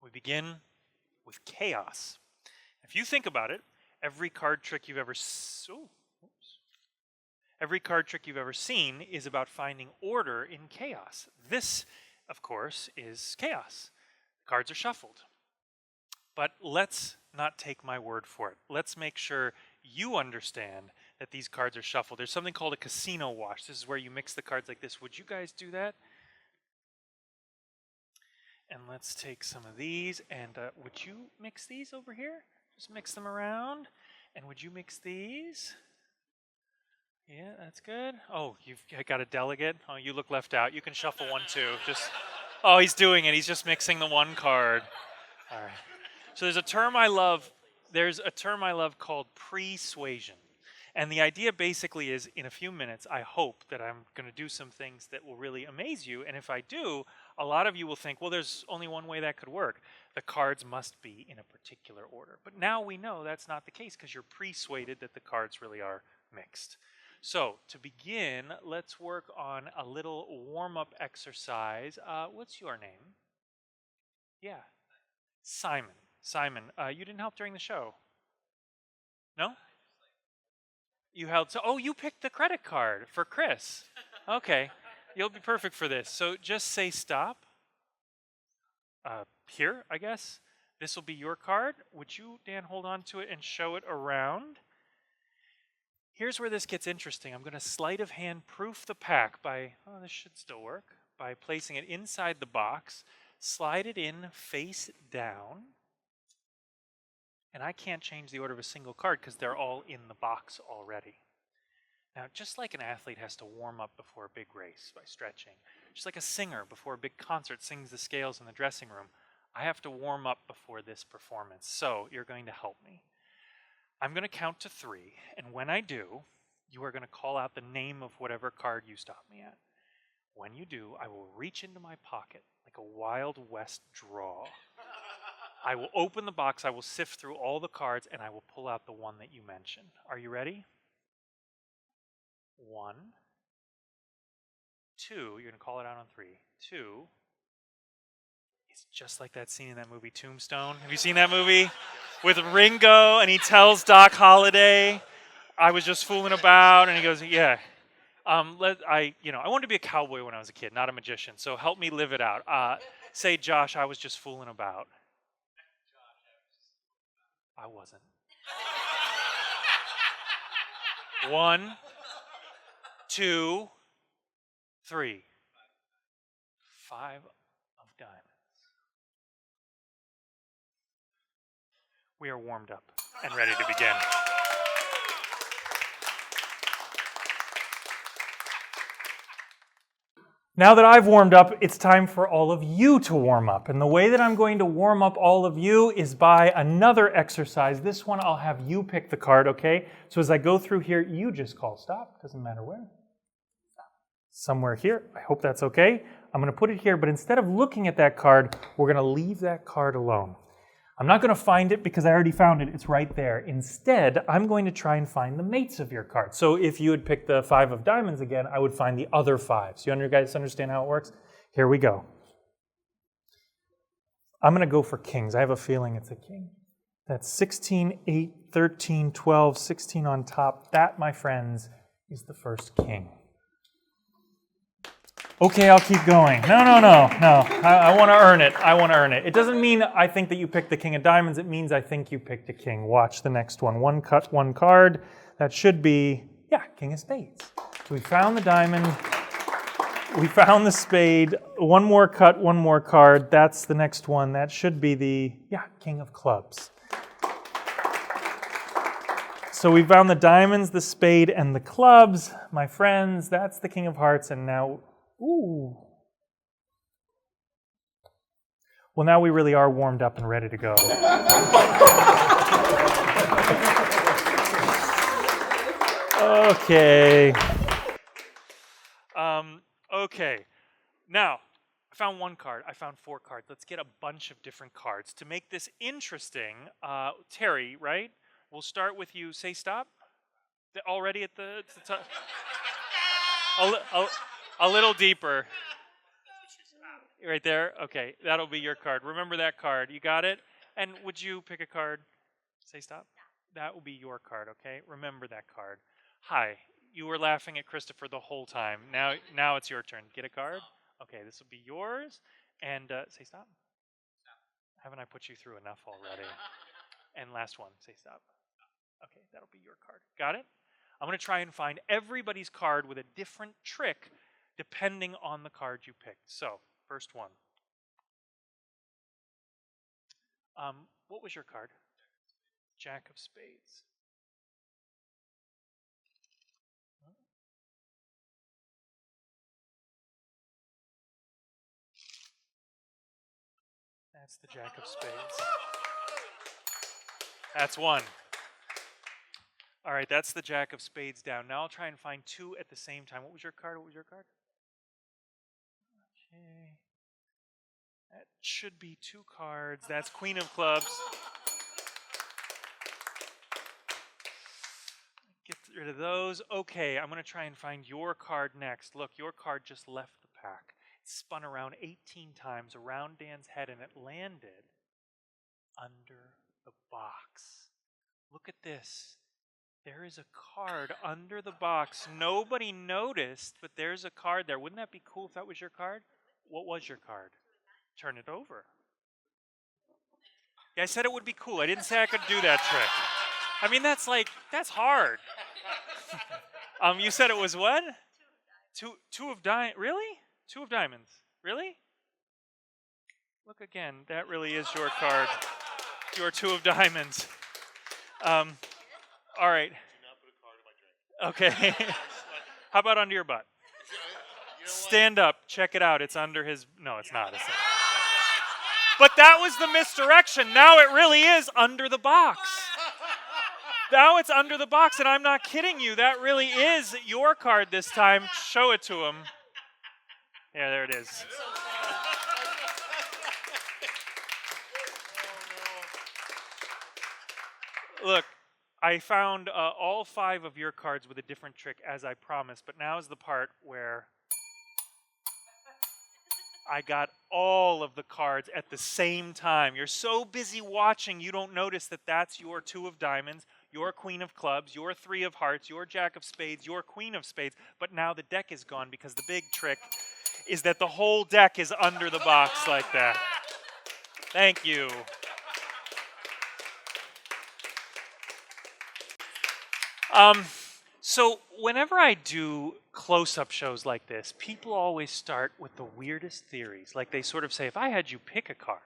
We begin with chaos. If you think about it, every card trick you've ever seen is about finding order in chaos. This, of course, is chaos. Cards are shuffled. But let's not take my word for it. Let's make sure you understand that these cards are shuffled. There's something called a casino wash. This is where you mix the cards like this. Would you guys do that? And let's take some of these. And would you mix these over here? Just mix them around. And would you mix these? Yeah, that's good. Oh, you've got a delegate? Oh, you look left out. You can shuffle one too. Oh, he's doing it. He's just mixing the one card. All right. So there's a term I love. There's a term I love called persuasion. And the idea basically is, in a few minutes, I hope that I'm going to do some things that will really amaze you. And if I do, a lot of you will think, well, there's only one way that could work. The cards must be in a particular order. But now we know that's not the case because you're persuaded that the cards really are mixed. So to begin, let's work on a little warm-up exercise. What's your name? Yeah. Simon. Simon, you didn't help during the show? No? You held, you picked the credit card for Chris. Okay, you'll be perfect for this. So just say stop. Here, I guess. This will be your card. Would you, Dan, hold on to it and show it around? Here's where this gets interesting. I'm going to sleight of hand proof the pack by, this should still work, by placing it inside the box. Slide it in face down. And I can't change the order of a single card because they're all in the box already. Now, just like an athlete has to warm up before a big race by stretching, just like a singer before a big concert sings the scales in the dressing room, I have to warm up before this performance. So you're going to help me. I'm going to count to 3, and when I do, you are going to call out the name of whatever card you stop me at. When you do, I will reach into my pocket like a Wild West draw. I will open the box, I will sift through all the cards, and I will pull out the one that you mentioned. Are you ready? 1, 2, you're going to call it out on 3. 2, it's just like that scene in that movie Tombstone. Have you seen that movie? With Ringo, and he tells Doc Holliday, I was just fooling about, and he goes, yeah. I wanted to be a cowboy when I was a kid, not a magician, so help me live it out. Say, Josh, I was just fooling about. I wasn't. 1, 2, 3. 5 of diamonds. We are warmed up and ready to begin. Now that I've warmed up, it's time for all of you to warm up. And the way that I'm going to warm up all of you is by another exercise. This one, I'll have you pick the card, okay? So as I go through here, you just call stop. Doesn't matter where. Somewhere here. I hope that's okay. I'm going to put it here, but instead of looking at that card, we're going to leave that card alone. I'm not going to find it because I already found it. It's right there. Instead, I'm going to try and find the mates of your card. So if you had picked the 5 of diamonds again, I would find the other 5s. You guys understand how it works? Here we go. I'm going to go for kings. I have a feeling it's a king. That's 16, 8, 13, 12, 16 on top. That, my friends, is the first king. Okay, I'll keep going. No. I want to earn it. It doesn't mean I think that you picked the king of diamonds. It means I think you picked a king. Watch the next one. 1 cut, 1 card. That should be, king of spades. So we found the diamond. We found the spade. 1 more cut, 1 more card. That's the next one. That should be the, king of clubs. So we found the diamonds, the spade, and the clubs. My friends, that's the king of hearts. And now... Ooh. Well, now we really are warmed up and ready to go. Okay. Okay. Now, I found 1 card. I found 4 cards. Let's get a bunch of different cards. To make this interesting, Terry, right? We'll start with you. Say stop. Already at the top. A little deeper. Right there? Okay, that'll be your card. Remember that card. You got it? And would you pick a card? Say stop. That will be your card, okay? Remember that card. Hi. You were laughing at Christopher the whole time. Now it's your turn. Get a card? Okay, this will be yours. And say stop. Haven't I put you through enough already? And last one. Say stop. Okay, that'll be your card. Got it? I'm going to try and find everybody's card with a different trick depending on the card you picked. So, first one. What was your card? Jack of Spades. That's the Jack of Spades. That's one. All right, that's the Jack of Spades down. Now I'll try and find two at the same time. What was your card? What was your card? Okay. That should be two cards. That's Queen of Clubs. Get rid of those. Okay, I'm going to try and find your card next. Look, your card just left the pack. It spun around 18 times around Dan's head, and it landed under the box. Look at this. There is a card under the box. Nobody noticed, but there's a card there. Wouldn't that be cool if that was your card? What was your card? Turn it over. Yeah, I said it would be cool. I didn't say I could do that trick. I mean, that's hard. You said it was what? Two of diamonds. Really? Two of diamonds. Really? Look again. That really is your card. Your two of diamonds. All right. Okay. How about under your butt? Stand up. Check it out. It's under his... No, it's not. But that was the misdirection. Now it really is under the box. Now it's under the box, and I'm not kidding you. That really is your card this time. Show it to him. Yeah, there it is. Look, I found all 5 of your cards with a different trick, as I promised, but now is the part where I got all of the cards at the same time. You're so busy watching, you don't notice that that's your 2 of diamonds, your Queen of Clubs, your 3 of Hearts, your Jack of Spades, your Queen of Spades, but now the deck is gone because the big trick is that the whole deck is under the box like that. Thank you. So whenever I do close-up shows like this, people always start with the weirdest theories. Like they sort of say, if I had you pick a card,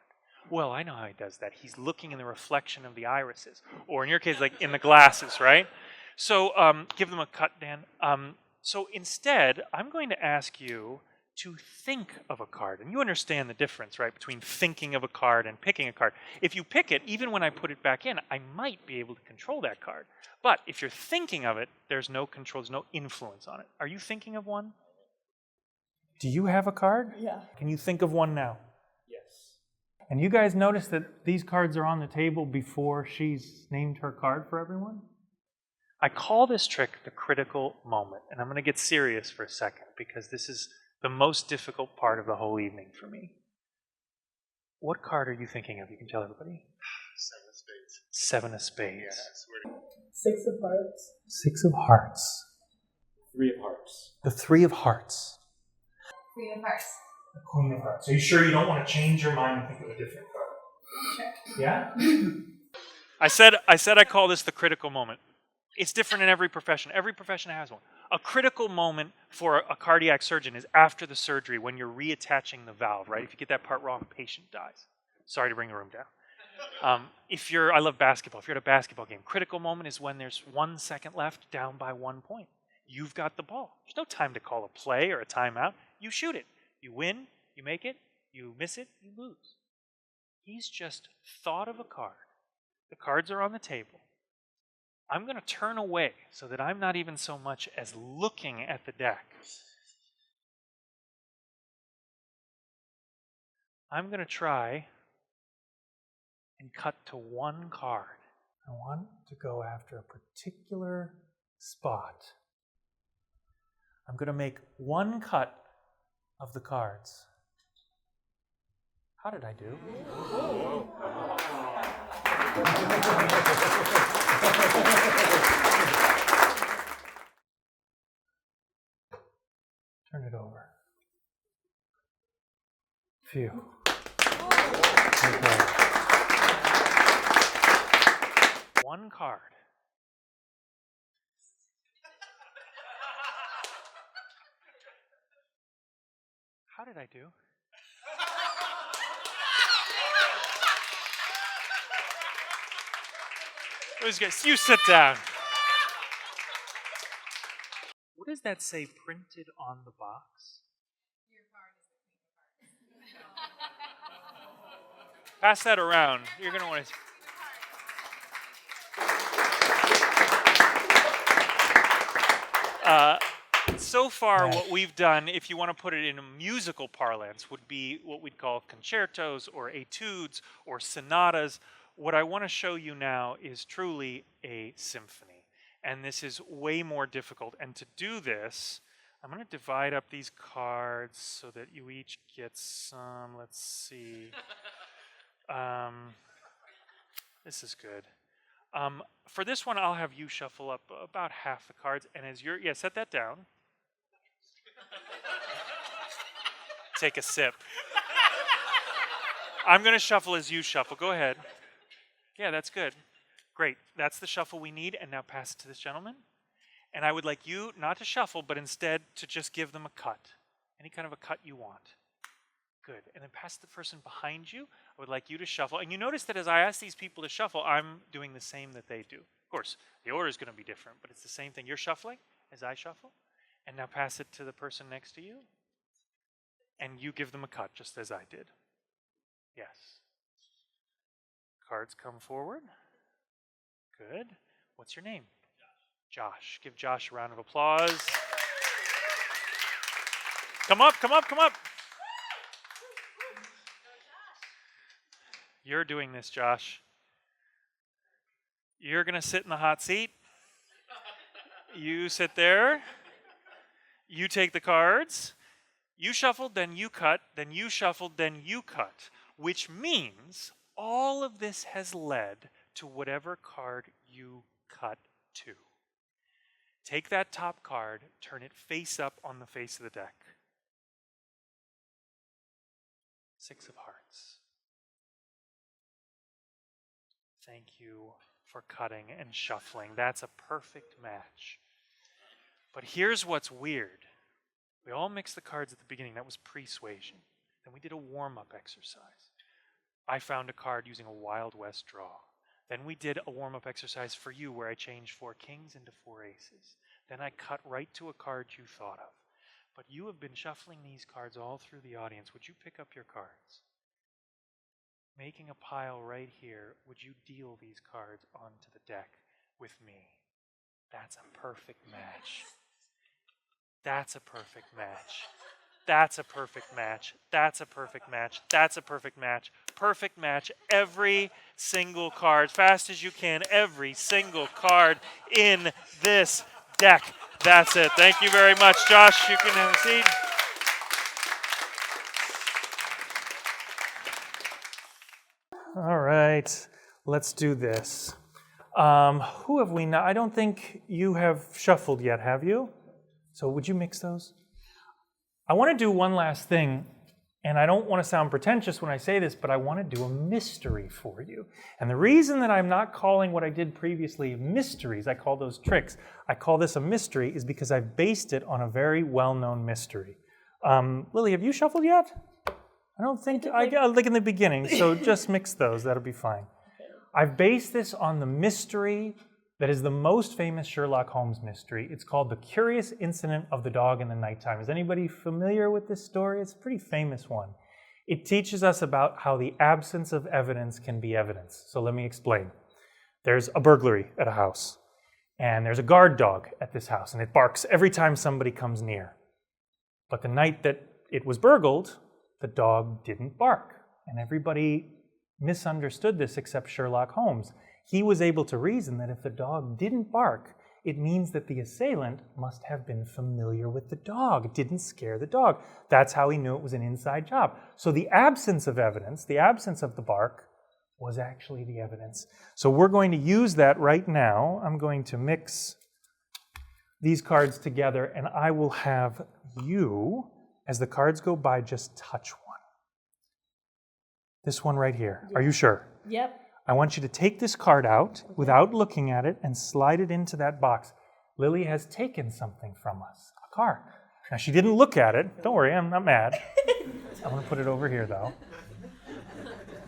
well, I know how he does that. He's looking in the reflection of the irises. Or in your case, like in the glasses, right? So give them a cut, Dan. So instead, I'm going to ask you to think of a card. And you understand the difference, right, between thinking of a card and picking a card. If you pick it, even when I put it back in, I might be able to control that card. But if you're thinking of it, there's no control, there's no influence on it. Are you thinking of one? Do you have a card? Yeah. Can you think of one now? Yes. And you guys notice that these cards are on the table before she's named her card for everyone? I call this trick the critical moment. And I'm going to get serious for a second because this is the most difficult part of the whole evening for me. What card are you thinking of? You can tell everybody. 7 of spades. 7 of spades. Yeah, I swear. 6 of hearts. 6 of hearts. 3 of hearts. The 3 of hearts. Queen of Hearts. The Queen of Hearts. Are you sure you don't want to change your mind and think of a different card? Sure. Yeah? I said I call this the critical moment. It's different in every profession. Every profession has one. A critical moment for a cardiac surgeon is after the surgery when you're reattaching the valve, right? If you get that part wrong, the patient dies. Sorry to bring the room down. I love basketball. If you're at a basketball game, critical moment is when there's 1 second left, down by 1 point. You've got the ball. There's no time to call a play or a timeout. You shoot it. You win, you make it, you miss it, you lose. He's just thought of a card. The cards are on the table. I'm going to turn away so that I'm not even so much as looking at the deck. I'm going to try and cut to one card. I want to go after a particular spot. I'm going to make one cut of the cards. How did I do? Turn it over. Phew. Okay. One card. How did I do? Those guys, you sit down. What does that say printed on the box? Your card is the queen of hearts. Pass that around. You're going to want to... So far, what we've done, if you want to put it in a musical parlance, would be what we'd call concertos or etudes or sonatas. What I want to show you now is truly a symphony. And this is way more difficult. And to do this, I'm going to divide up these cards so that you each get some. Let's see. This is good. For this one, I'll have you shuffle up about half the cards. And as you're, yeah, set that down. Take a sip. I'm going to shuffle as you shuffle. Go ahead. Yeah, that's good. Great. That's the shuffle we need. And now pass it to this gentleman. And I would like you not to shuffle, but instead to just give them a cut. Any kind of a cut you want. Good. And then pass the person behind you. I would like you to shuffle. And you notice that as I ask these people to shuffle, I'm doing the same that they do. Of course, the order is going to be different, but it's the same thing. You're shuffling as I shuffle. And now pass it to the person next to you. And you give them a cut, just as I did. Yes. Cards come forward. Good. What's your name? Josh. Give Josh a round of applause. Come up, come up, come up. You're doing this, Josh. You're going to sit in the hot seat. You sit there. You take the cards. You shuffled, then you cut, then you shuffled, then you cut, which means all of this has led to whatever card you cut to. Take that top card, turn it face up on the face of the deck. 6 of hearts. Thank you for cutting and shuffling. That's a perfect match. But here's what's weird. We all mixed the cards at the beginning. That was persuasion. Then we did a warm-up exercise. I found a card using a Wild West draw. Then we did a warm-up exercise for you where I changed 4 kings into 4 aces. Then I cut right to a card you thought of. But you have been shuffling these cards all through the audience. Would you pick up your cards? Making a pile right here, would you deal these cards onto the deck with me? That's a perfect match. That's a perfect match. That's a perfect match. That's a perfect match. That's a perfect match. Perfect match. Every single card, fast as you can, every single card in this deck. That's it. Thank you very much. Josh, you can have a seat. All right, let's do this. Who have we not? I don't think you have shuffled yet, have you? So would you mix those? I want to do one last thing, and I don't want to sound pretentious when I say this, but I want to do a mystery for you. And the reason that I'm not calling what I did previously mysteries, I call those tricks, I call this a mystery, is because I've based it on a very well-known mystery. Lily, have you shuffled yet? I don't think, like in the beginning, so just mix those, that'll be fine. I've based this on the mystery that is the most famous Sherlock Holmes mystery. It's called The Curious Incident of the Dog in the Nighttime. Is anybody familiar with this story? It's a pretty famous one. It teaches us about how the absence of evidence can be evidence. So let me explain. There's a burglary at a house, and there's a guard dog at this house, and it barks every time somebody comes near. But the night that it was burgled, the dog didn't bark, and everybody misunderstood this except Sherlock Holmes. He was able to reason that if the dog didn't bark, it means that the assailant must have been familiar with the dog. It didn't scare the dog. That's how he knew it was an inside job. So the absence of evidence, the absence of the bark, was actually the evidence. So we're going to use that right now. I'm going to mix these cards together, and I will have you, as the cards go by, just touch one. This one right here. Are you sure? Yep. I want you to take this card out without looking at it and slide it into that box. Lily has taken something from us, a card. Now, she didn't look at it. Don't worry, I'm not mad. I'm going to put it over here, though.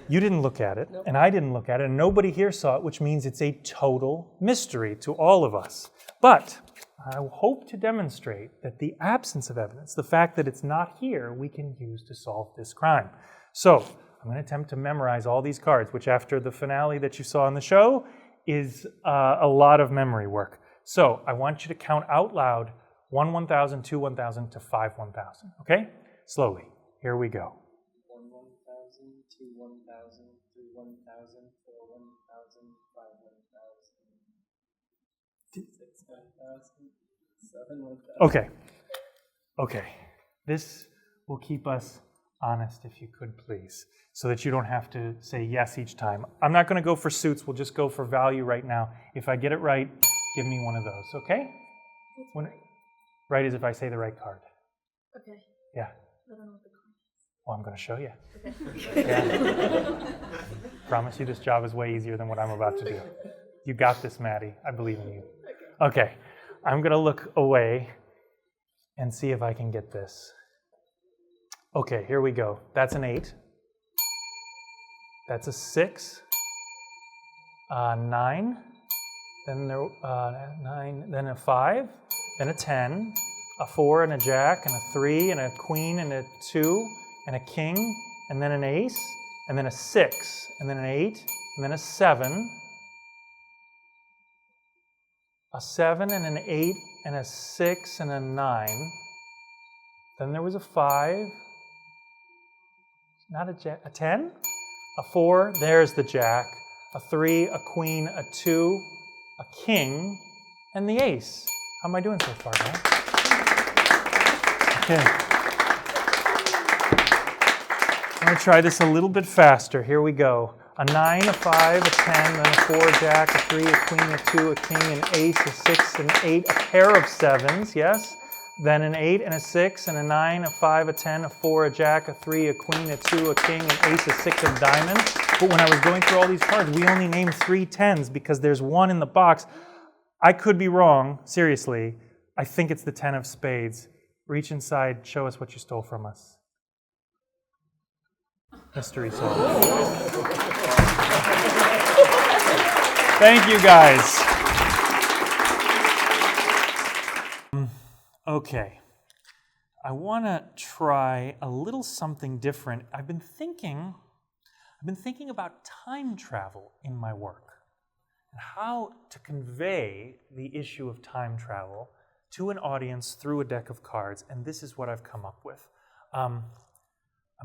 You didn't look at it, and I didn't look at it, and nobody here saw it, which means it's a total mystery to all of us. But I hope to demonstrate that the absence of evidence, the fact that it's not here, we can use to solve this crime. So I'm going to attempt to memorize all these cards, which after the finale that you saw on the show is a lot of memory work. So I want you to count out loud 1 1,000, 2 1,000 to 5 1,000. Okay? Slowly. Here we go. 1 1,000, 2 1,000, 3 1,000, 4 1,000, 5 1,000, 6 1,000, 7 1,000. Okay. This will keep us honest, if you could please, so that you don't have to say yes each time. I'm not going to go for suits. We'll just go for value right now. If I get it right, give me one of those, okay? Right is if I say the right card. Okay. Yeah. I don't know what the card is. Well, I'm going to show you. Okay. Yeah. Promise you this job is way easier than what I'm about to do. You got this, Maddie. I believe in you. Okay. I'm going to look away and see if I can get this. Okay, here we go. That's an 8. That's a 6. 9. Then 9. Then a 5. Then a 10. A 4 and a jack and a 3 and a queen and a 2 and a king and then an ace and then a 6 and then an 8 and then a 7. A 7 and an 8 and a 6 and a 9. Then there was a 5. Not a jack, a 10, a 4, there's the jack, a 3, a queen, a 2, a king, and the ace. How am I doing so far, guys? Okay. I'm going to try this a little bit faster. Here we go. A 9, a 5, a 10, then a 4, jack, a 3, a queen, a 2, a king, an ace, a 6, an 8, a pair of 7s, yes? Then an 8 and a 6 and a 9, a 5, a 10, a 4, a jack, a 3, a queen, a 2, a king, an ace, a 6 of diamonds. But when I was going through all these cards, we only named 3 10s because there's one in the box. I could be wrong, seriously. I think it's the 10 of spades. Reach inside, show us what you stole from us. Mystery solved. Thank you, guys. Okay, I want to try a little something different. I've been thinking about time travel in my work and how to convey the issue of time travel to an audience through a deck of cards, and this is what I've come up with. I'm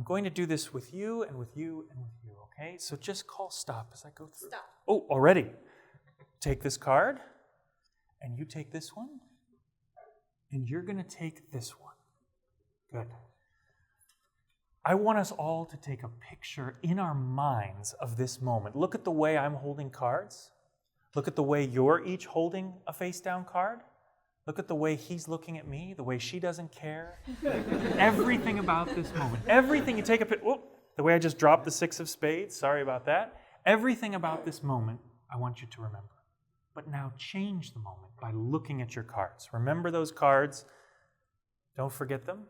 going to do this with you and with you and with you, okay? So just call stop as I go through. Stop. Oh, already. Take this card, and you take this one. And you're going to take this one. Good. I want us all to take a picture in our minds of this moment. Look at the way I'm holding cards. Look at the way you're each holding a face-down card. Look at the way he's looking at me, the way she doesn't care. Everything about this moment. Everything you take a picture. The way I just dropped the 6 of spades. Sorry about that. Everything about this moment I want you to remember. But now change the moment by looking at your cards. Remember those cards. Don't forget them.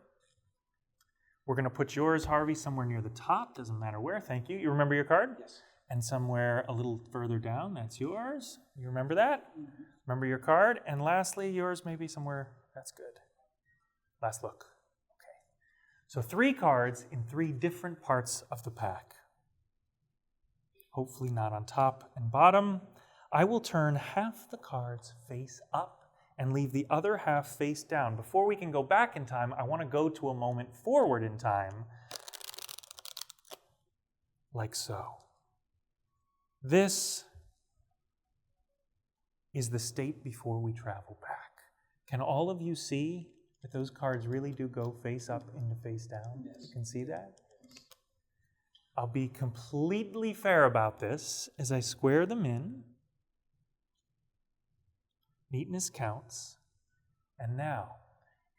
We're going to put yours, Harvey, somewhere near the top. Doesn't matter where. Thank you. You remember your card? Yes. And somewhere a little further down, that's yours. You remember that? Mm-hmm. Remember your card. And lastly, yours maybe somewhere. That's good. Last look. Okay. So 3 cards in 3 different parts of the pack. Hopefully not on top and bottom. I will turn half the cards face up and leave the other half face down. Before we can go back in time, I want to go to a moment forward in time, like so. This is the state before we travel back. Can all of you see that those cards really do go face up into face down? Yes. You can see that? I'll be completely fair about this as I square them in. Neatness counts. And now,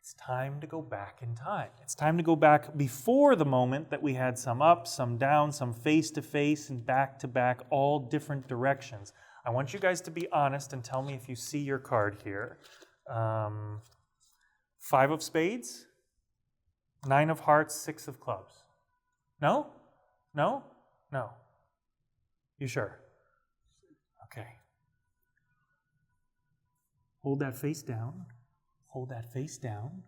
it's time to go back in time. It's time to go back before the moment that we had some up, some down, some face-to-face and back-to-back, all different directions. I want you guys to be honest and tell me if you see your card here. 5 of spades, 9 of hearts, 6 of clubs. No? No? No. You sure? Okay. Hold that face down. Hold that face down.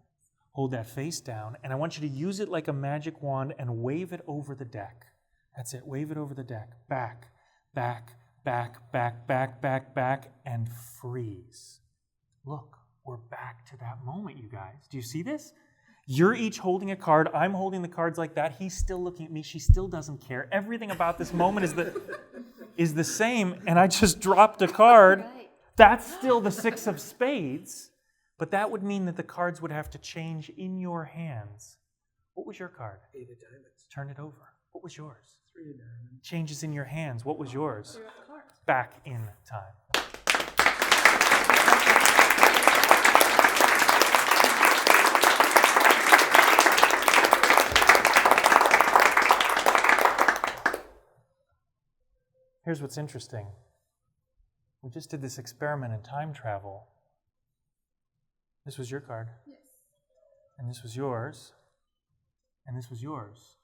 Hold that face down. And I want you to use it like a magic wand and wave it over the deck. That's it. Wave it over the deck. Back, back, back, back, back, back, back, and freeze. Look, we're back to that moment, you guys. Do you see this? You're each holding a card. I'm holding the cards like that. He's still looking at me. She still doesn't care. Everything about this moment is the same. And I just dropped a card. Right. That's still the 6 of spades. But that would mean that the cards would have to change in your hands. What was your card? 8 of diamonds. Turn it over. What was yours? 3 of diamonds. Changes in your hands. What was yours? You're at the cards. Back in time. Here's what's interesting. We just did this experiment in time travel. This was your card. Yes. And this was yours. And this was yours.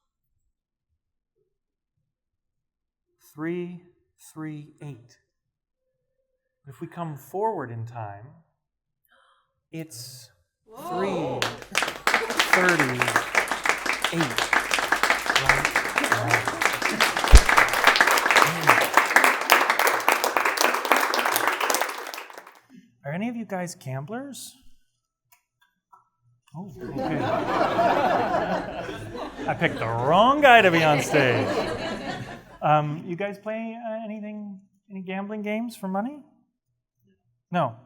3, 3, 8. But if we come forward in time, it's 3, 38. Right? Are any of you guys gamblers? Oh, okay. I picked the wrong guy to be on stage. You guys play any gambling games for money? No.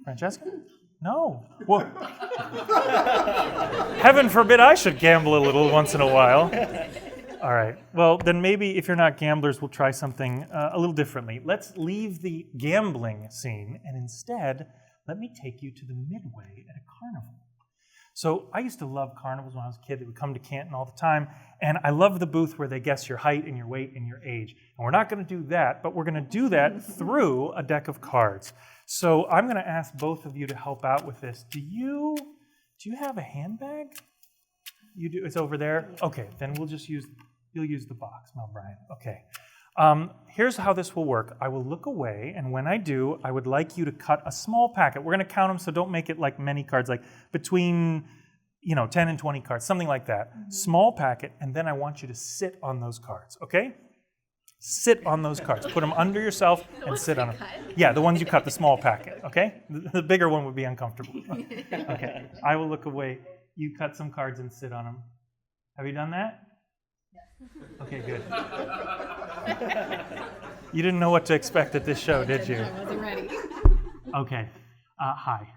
Francesca? No. Well, heaven forbid I should gamble a little once in a while. All right. Well, then maybe if you're not gamblers, we'll try something a little differently. Let's leave the gambling scene and instead let me take you to the midway at a carnival. So I used to love carnivals when I was a kid. They would come to Canton all the time. And I love the booth where they guess your height and your weight and your age. And we're not going to do that, but we're going to do that through a deck of cards. So I'm going to ask both of you to help out with this. Do you have a handbag? You do? It's over there? Okay, then you'll use the box, Mel Bryant. Okay. Here's how this will work. I will look away, and when I do, I would like you to cut a small packet. We're going to count them, so don't make it like many cards, like between 10 and 20 cards, something like that. Mm-hmm. Small packet, and then I want you to sit on those cards, okay? Sit on those cards. Put them under yourself and sit on them. Yeah, the ones you cut, the small packet, okay? The bigger one would be uncomfortable. Okay, I will look away. You cut some cards and sit on them. Have you done that? Okay, good. You didn't know what to expect at this show, did you? I wasn't ready. Okay. Hi.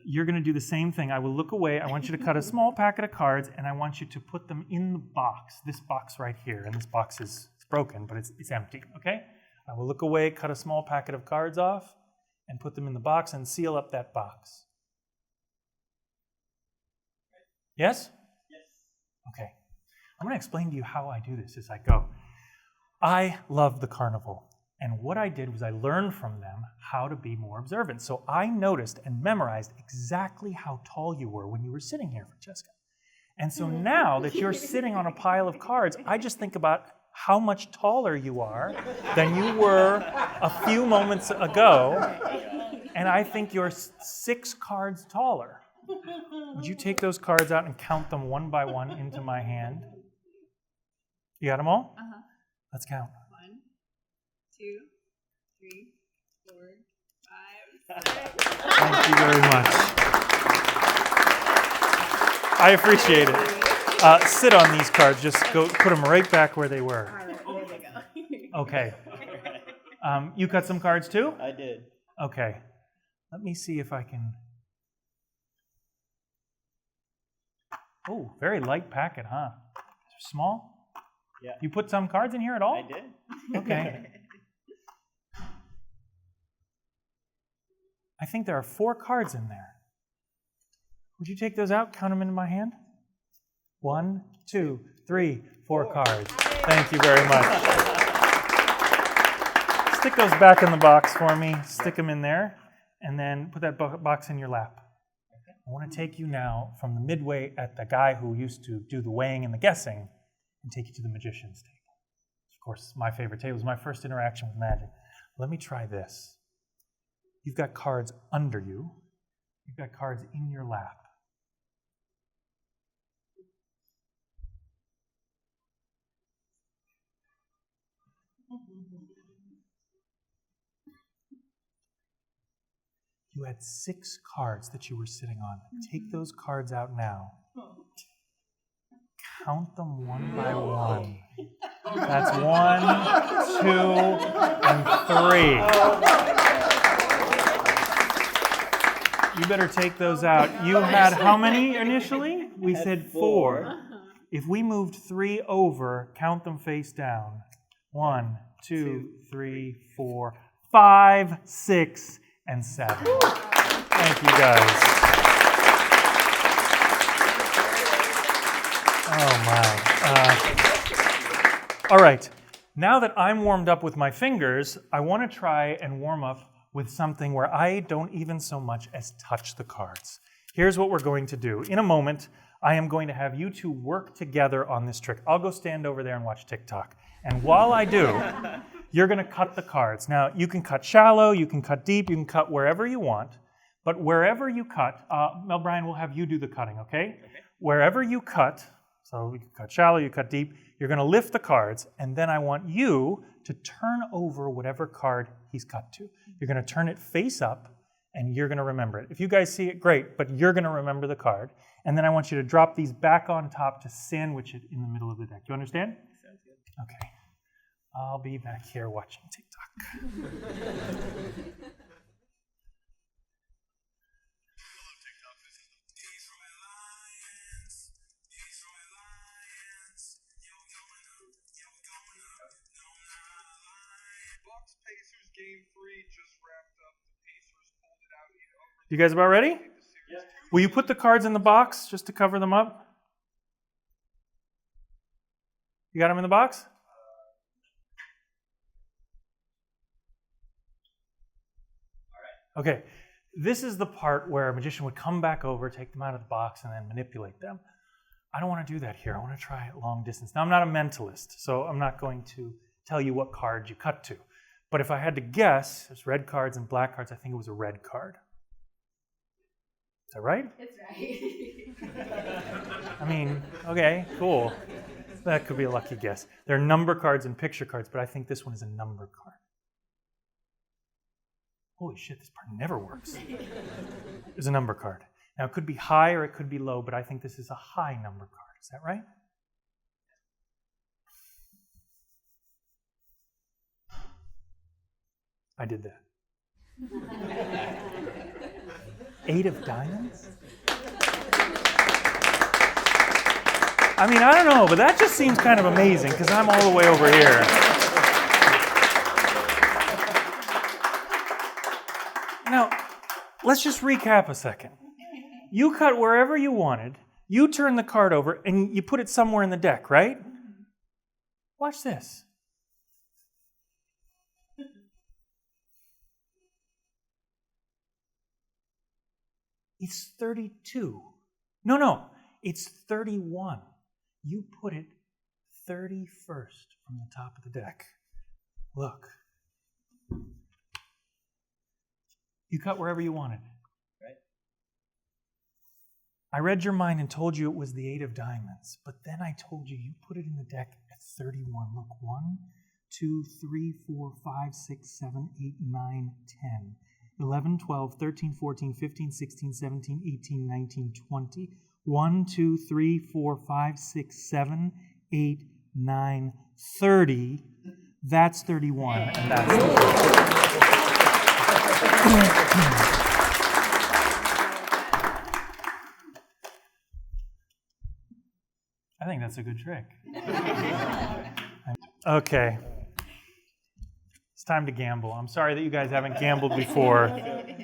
You're going to do the same thing. I will look away. I want you to cut a small packet of cards, and I want you to put them in the box, this box right here. And this box is broken, but it's empty, okay? I will look away, cut a small packet of cards off, and put them in the box and seal up that box. Yes? Yes. Okay. I'm going to explain to you how I do this as I go. I love the carnival. And what I did was I learned from them how to be more observant. So I noticed and memorized exactly how tall you were when you were sitting here, Francesca. And so now that you're sitting on a pile of cards, I just think about how much taller you are than you were a few moments ago. And I think you're 6 cards taller. Would you take those cards out and count them one by one into my hand? You got them all? Uh-huh. Let's count. 1, 2, 3, 4, 5, 6. Thank you very much. I appreciate it. Sit on these cards. Just go put them right back where they were. All right, there we go. Okay. You cut some cards too? I did. Okay. Let me see if I can... Oh, very light packet, huh? Small? Yeah. You put some cards in here at all? I did. Okay. I think there are 4 cards in there. Would you take those out, count them into my hand? 1, 2, 3, 4 cards. Thank you very much. Stick those back in the box for me. Stick them in there, and then put that box in your lap. I want to take you now from the midway at the guy who used to do the weighing and the guessing and take you to the magician's table. Of course, my favorite table. It was my first interaction with magic. Let me try this. You've got cards under you. You've got cards in your lap. You had 6 cards that you were sitting on. Take those cards out now. Count them one by one. That's 1, 2, and 3. You better take those out. You had how many initially? We said 4. If we moved 3 over, count them face down. 1, 2, 3, 4, 5, 6, and 7. Thank you, guys. Oh, my. All right. Now that I'm warmed up with my fingers, I want to try and warm up with something where I don't even so much as touch the cards. Here's what we're going to do. In a moment, I am going to have you two work together on this trick. I'll go stand over there and watch TikTok. And while I do, you're going to cut the cards. Now, you can cut shallow, you can cut deep, you can cut wherever you want. But wherever you cut, Mel Bryan will have you do the cutting, okay? Wherever you cut, so you can cut shallow, you cut deep, you're going to lift the cards, and then I want you to turn over whatever card he's cut to. You're going to turn it face up, and you're going to remember it. If you guys see it, great, but you're going to remember the card. And then I want you to drop these back on top to sandwich it in the middle of the deck. Do you understand? Sounds good. Okay. I'll be back here watching TikTok. Bucks Pacers game 3 just wrapped up. The Pacers pulled it out in overtime. You guys about ready? Yeah. Will you put the cards in the box just to cover them up? You got them in the box? Okay, this is the part where a magician would come back over, take them out of the box, and then manipulate them. I don't want to do that here. I want to try it long distance. Now, I'm not a mentalist, so I'm not going to tell you what card you cut to. But if I had to guess, there's red cards and black cards. I think it was a red card. Is that right? It's right. I mean, okay, cool. That could be a lucky guess. There are number cards and picture cards, but I think this one is a number card. Holy shit, this part never works. There's a number card. Now, it could be high or it could be low, but I think this is a high number card. Is that right? I did that. 8 of diamonds? I mean, I don't know, but that just seems kind of amazing because I'm all the way over here. Now, let's just recap a second. You cut wherever you wanted, you turn the card over, and you put it somewhere in the deck, right? Watch this. It's 32. No, it's 31. You put it 31st from the top of the deck. Look. You cut wherever you wanted. Right. I read your mind and told you it was the 8 of diamonds, but then I told you put it in the deck at 31. Look, 1, 2, 3, 4, 5, 6, 7, 8, 9, 10, 11, 12, 13, 14, 15, 16, 17, 18, 19, 20. 1, 2, 3, 4, 5, 6, 7, 8, 9, 30. That's 31, and that's 30. I think that's a good trick. Okay. It's time to gamble. I'm sorry that you guys haven't gambled before,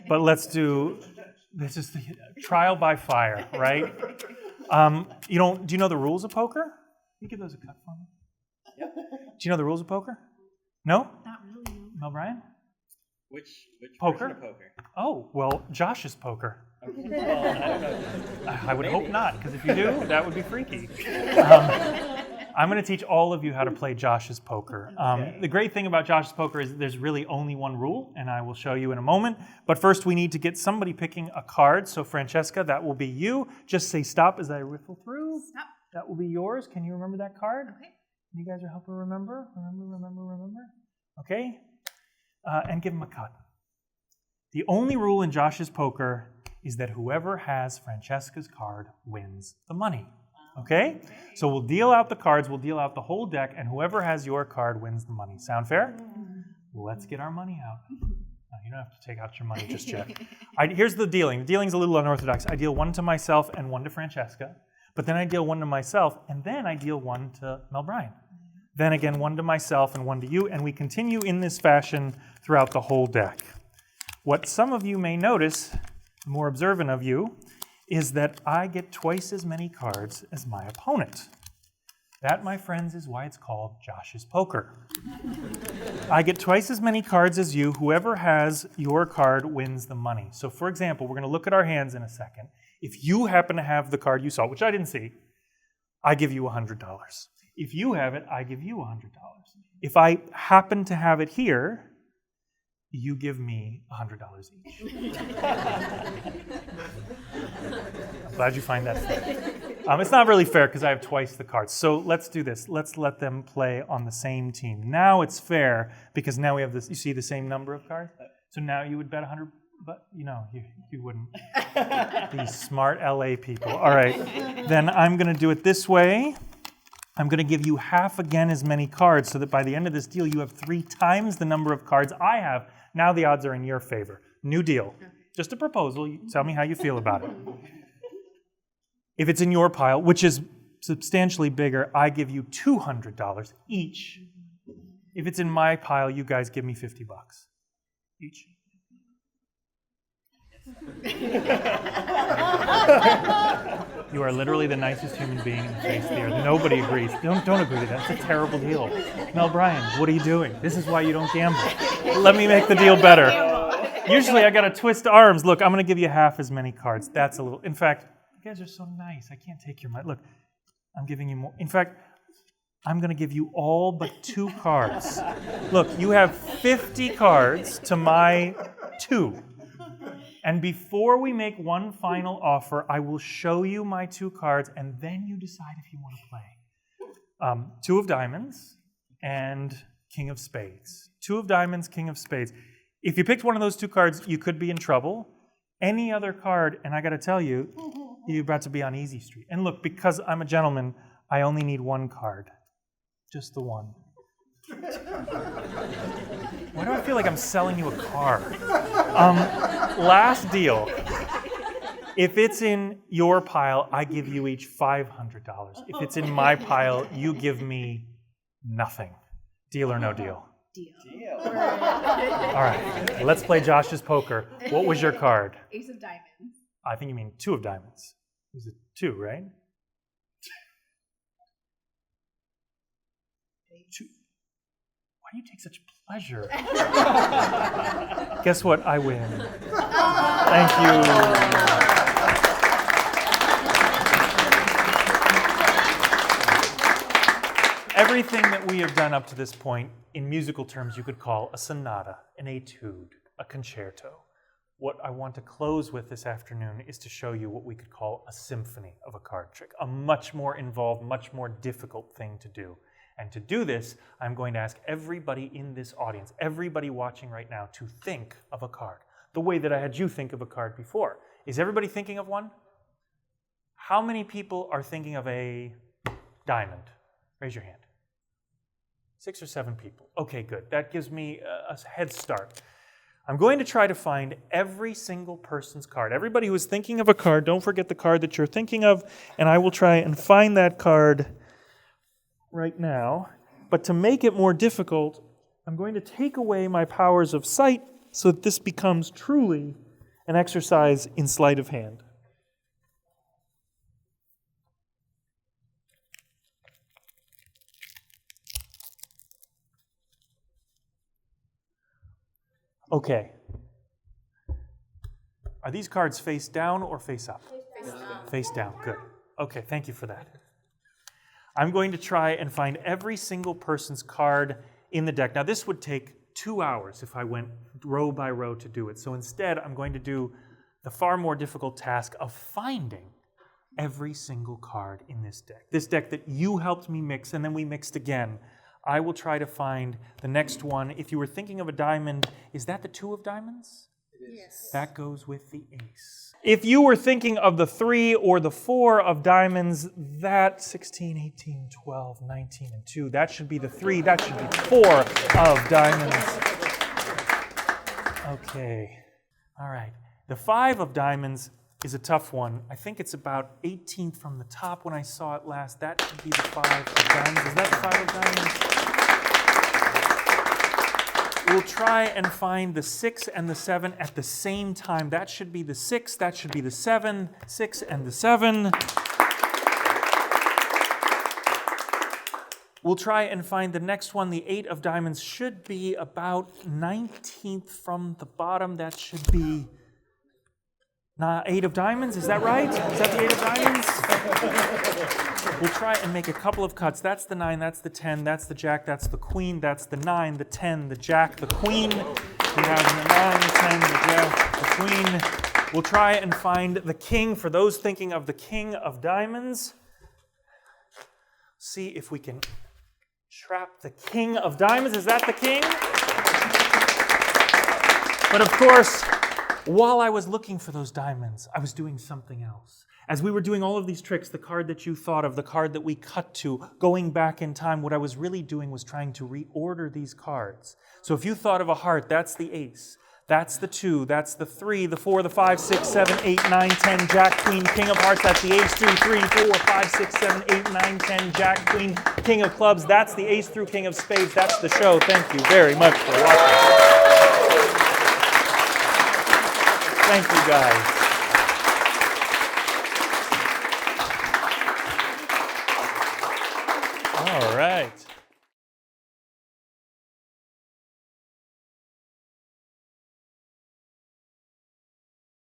but let's do, this is the trial by fire, right? Do you know the rules of poker? Can you give those a cut for me? Yep. Do you know the rules of poker? No? Not really. No. Mel Bryan? Which Poker? version of poker? Oh, well, Josh's poker. Okay. Well, I don't know. I would hope Maybe. not, because if you do, that would be freaky. I'm going to teach all of you how to play Josh's poker. Okay. The great thing about Josh's poker is there's really only one rule, and I will show you in a moment. But first, we need to get somebody picking a card. So, Francesca, that will be you. Just say stop as I riffle through. Stop. That will be yours. Can you remember that card? Okay. You guys are helping remember? Remember? Okay? And give him a cut. The only rule in Josh's poker is that whoever has Francesca's card wins the money. Okay? So we'll deal out the cards, we'll deal out the whole deck, and whoever has your card wins the money. Sound fair? Let's get our money out. No, you don't have to take out your money just yet. Here's the dealing. The dealing's a little unorthodox. I deal one to myself and one to Francesca, but then I deal one to myself, and then I deal one to Mel Bryan. Then again, one to myself and one to you, and we continue in this fashion throughout the whole deck. What some of you may notice, the more observant of you, is that I get twice as many cards as my opponent. That, my friends, is why it's called Josh's poker. I get twice as many cards as you. Whoever has your card wins the money. So, for example, we're going to look at our hands in a second. If you happen to have the card you saw, which I didn't see, I give you $100. If you have it, I give you $100. If I happen to have it here, you give me $100 each. I'm glad you find that fair. It's not really fair because I have twice the cards. So let's do this. Let's let them play on the same team. Now it's fair because now we have this. You see the same number of cards? So now you would bet 100, but you wouldn't. These smart LA people. All right. Then I'm going to do it this way. I'm going to give you half again as many cards so that by the end of this deal you have 3 times the number of cards I have. Now the odds are in your favor. New deal. Just a proposal. You tell me how you feel about it. If it's in your pile, which is substantially bigger, I give you $200 each. If it's in my pile, you guys give me $50 each. You are literally the nicest human being in the face of the earth. Nobody agrees. Don't agree to that. That's a terrible deal. Mel Bryan, what are you doing? This is why you don't gamble. Let me make the deal better. Usually I got to twist arms. Look, I'm going to give you half as many cards. That's a little... In fact, you guys are so nice. I can't take your money. Look, I'm giving you more. In fact, I'm going to give you all but 2 cards. Look, you have 50 cards to my 2. And before we make one final offer, I will show you my 2 cards, and then you decide if you want to play. 2 of diamonds and King of spades. 2 of diamonds, King of spades. If you picked one of those 2 cards, you could be in trouble. Any other card, and I got to tell you, you're about to be on easy street. And look, because I'm a gentleman, I only need 1 card. Just the one. Why do I feel like I'm selling you a car? Last deal. If it's in your pile, I give you each $500. If it's in my pile, you give me nothing. Deal or no deal? Deal. All right, let's play Josh's poker. What was your card? Ace of diamonds. I think you mean 2 of diamonds. Was it 2, right? 2. Why do you take such pleasure? Guess what? I win. Thank you. Everything that we have done up to this point, in musical terms, you could call a sonata, an etude, a concerto. What I want to close with this afternoon is to show you what we could call a symphony of a card trick, a much more involved, much more difficult thing to do. And to do this, I'm going to ask everybody in this audience, everybody watching right now, to think of a card, the way that I had you think of a card before. Is everybody thinking of one? How many people are thinking of a diamond? Raise your hand. 6 or 7 people. Okay, good. That gives me a head start. I'm going to try to find every single person's card. Everybody who is thinking of a card, don't forget the card that you're thinking of, and I will try and find that card right now. But to make it more difficult, I'm going to take away my powers of sight so that this becomes truly an exercise in sleight of hand. Okay. Are these cards face down or face up? Face down. Face down, good. Okay, thank you for that. I'm going to try and find every single person's card in the deck. Now, this would take 2 hours if I went row by row to do it. So instead, I'm going to do the far more difficult task of finding every single card in this deck that you helped me mix, and then we mixed again. I will try to find the next one. If you were thinking of a diamond, is that the 2 of diamonds? Yes. That goes with the ace. If you were thinking of the 3 or the 4 of diamonds, that 16, 18, 12, 19, and 2, that should be the 3. That should be 4 of diamonds. Okay. All right. The 5 of diamonds is a tough one. I think it's about 18th from the top when I saw it last. That should be the 5 of diamonds. Is that the 5 of diamonds? We'll try and find the 6 and the 7 at the same time. That should be the 6, that should be the 7, 6 and the 7. We'll try and find the next one. The 8 of diamonds should be about 19th from the bottom. That should be 8 of diamonds. Is that right? Is that the 8 of diamonds? We'll try and make a couple of cuts. That's the 9, that's the 10, that's the jack, that's the queen, that's the 9, the 10, the jack, the queen. We have the 9, the 10, the jack, the queen. We'll try and find the king for those thinking of the king of diamonds. See if we can trap the king of diamonds. Is that the king? But of course, while I was looking for those diamonds, I was doing something else. As we were doing all of these tricks, the card that you thought of, the card that we cut to, going back in time, what I was really doing was trying to reorder these cards. So if you thought of a heart, that's the ace. That's the 2, that's the 3, the 4, the 5, 6, 7, 8, 9, 10, jack, queen, king of hearts. That's the ace, 2, 3, 4, 5, 6, 7, 8, 9, 10, jack, queen, king of clubs. That's the ace through king of spades. That's the show. Thank you very much for watching. Thank you, guys.